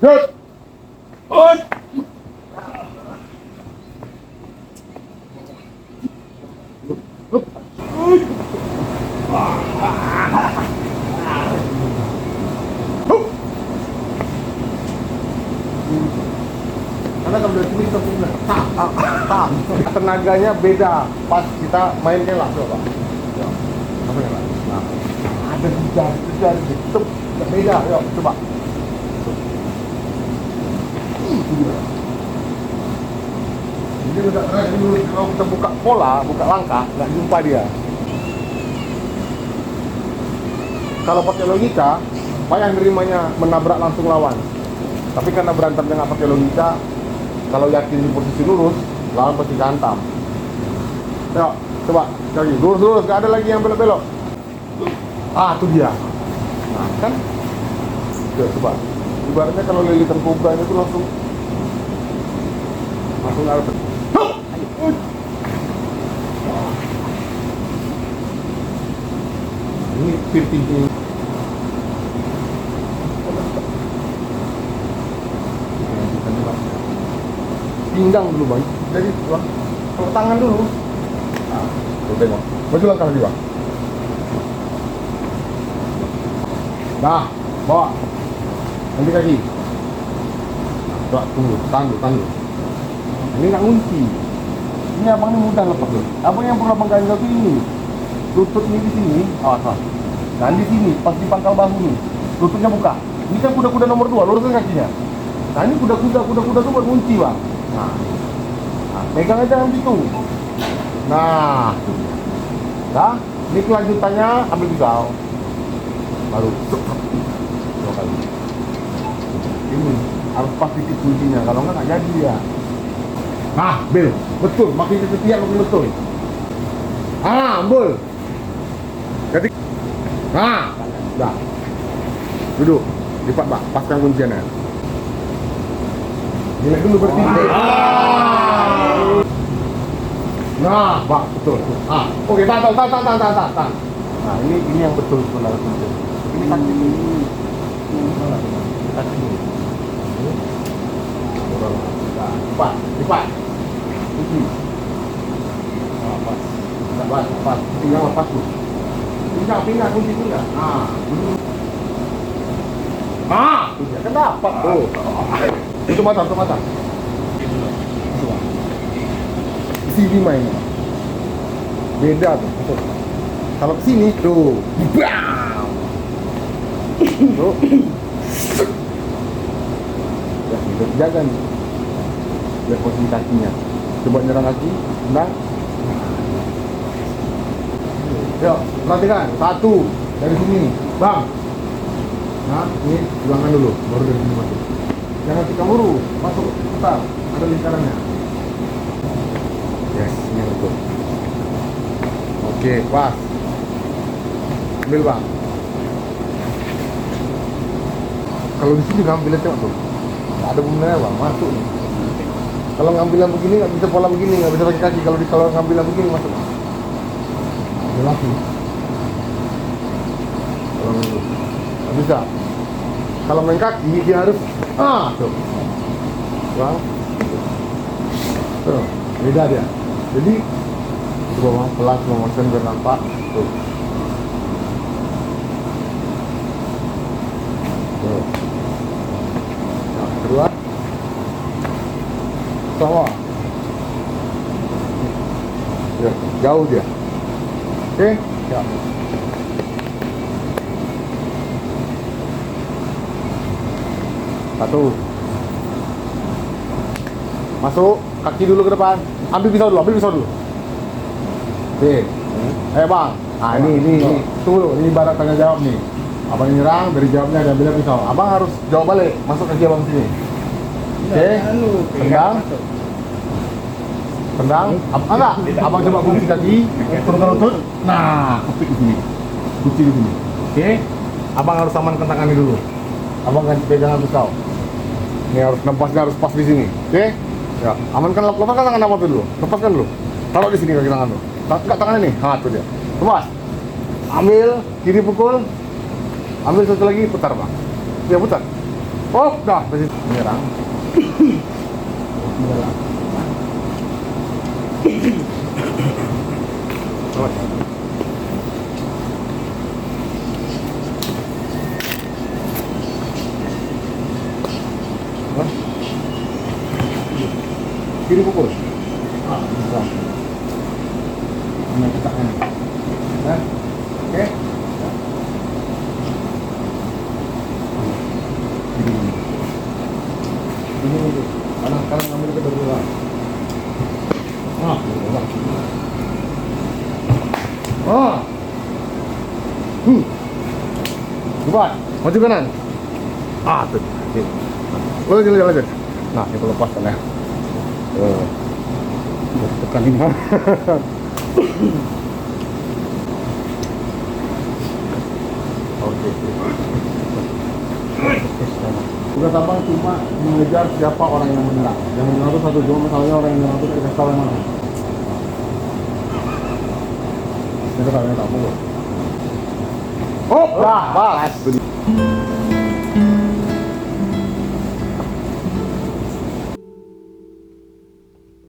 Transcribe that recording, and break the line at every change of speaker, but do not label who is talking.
Good. Good. Karena kalau dari sini kita punya tenaganya beda pas kita mainnya lah coba. Ya. Apa ya? Nah, ada kejar gitu. Beda, yuk coba. Ini udah terakhir dulu kalau kita buka pola, buka langkah, nggak jumpa dia. Kalau pakai logika, Pak yang nerimanya menabrak langsung lawan. Tapi karena berantamnya nggak pakai logika, kalau yakin di posisi lurus, lawan pasti hantam. Yuk, coba lagi lurus, nggak ada lagi yang belok-belok. Ah, itu dia. Nah, kan? Yuk, coba. Ibaratnya kalau lilitan kobra itu langsung harus. Ini fear thinking. Pinggang dulu bang, jadi bang, kalau tangan dulu. Nah, tuh tengok, maju langkah lagi bang. Nah, bawa, nanti kaki. Coba tunggu, tangguh. Ini nggak ngunci. Ini abang ini mudah lepas loh. Abang yang perlu abang ganjal tuh ini. Lutut ini di sini, awas. Dan di sini, pas di pangkal bahu nih, lututnya buka. Ini kan kuda-kuda nomor 2, luruskan kakinya. Nah ini kuda-kuda tuh buat ngunci bang. Nah, pegang aja nanti tuh. Nah, ini kelanjutannya ambil pisau. Baru dua kali. Ini harus pas titik kuncinya, kalau nggak jadi ya. Nah, Bel, betul, makin ketiak makin betul. Ambul. Jadi, dah. Duduk, lipat Pak, paskan kunciannya. Nilai dulu berarti. Nah, Pak, betul. Oke, tahan. Nah, ini yang betul sebenarnya. Ini sakit ini. Sakit ini. Lipat. Pas. Tinggal lepas tuh. Pinggang, kunci pinggang. Tuh dia kan dapat tuh. Itu mata. Sini main. Beda tuh. Betul. Kalau kesini tuh. Bam. Tuh. Ya, kita jaga nih. Biar posisi kakinya. Coba nyerang kaki. Nah. Yuk, perhatikan. 1 dari sini, bang. Nah, ini bulangan dulu, baru dari sini masuk. Jangan kita buru, masuk, putar. Ada lingkarannya. Yes, ini betul. Oke, pas. Ambil bang. Kalau di sini ngambilnya tengok tuh, nggak ada bumbunya bang, masuk nih. Kalau ngambilan begini nggak bisa pola begini, nggak bisa pakai kaki. Kalau ngambilan begini masuk. Jelas nih. Nggak bisa. Kalau main kaki dia harus tuh. Bang. Tuh, beda dia. Jadi coba bang pelan slow motion biar nampak. Tuh. Nah, kedua. Sama. Ya, jauh dia. Oke? Ya. Satu. Masuk, kaki dulu ke depan. Ambil pisau dulu. Oke. Bang. Nah, ini. Tunggu dulu, ini ibarat tanya jawab nih. Abang nyerang, dari jawabnya dia ambil pisau. Abang harus jawab balik, masuk kaki abang sini. Oke? Tendang. Enggak. Abang coba kunci kaki, turunkan lutut. Nah, kepik di sini. Kunci di sini. Oke? Abang harus amankan tangannya dulu. Abang ganti pegangan pisau. Ini harus nempasnya harus pas di sini. Oke? Ya, amankan, lepaskan tangan abang dulu. Lepaskan dulu. Taruh di sini kaki tangan tuh. Enggak tangannya nih. Tuh dia. Lepas. Ambil, kiri pukul. Ambil satu lagi, putar bang. Ya putar. Oh, dah, masih menyerang. Menyerang. Oh. Hah? Kiri pukul. Ah, bisa. Ini kita ini. Nah, oke. Ini kanan ambil ke dua. Ah, ah. Coba, maju kanan. Ah, tuh. Lanjut. Nah, ini lepas kan ya. Tekan ini. Oke. Tugas abang cuma mengejar siapa orang yang menyerang. Yang menyerang itu satu, cuma masalahnya orang yang menyerang itu kita tahu yang mana. Kita tahu yang tak mau. Oh, balas.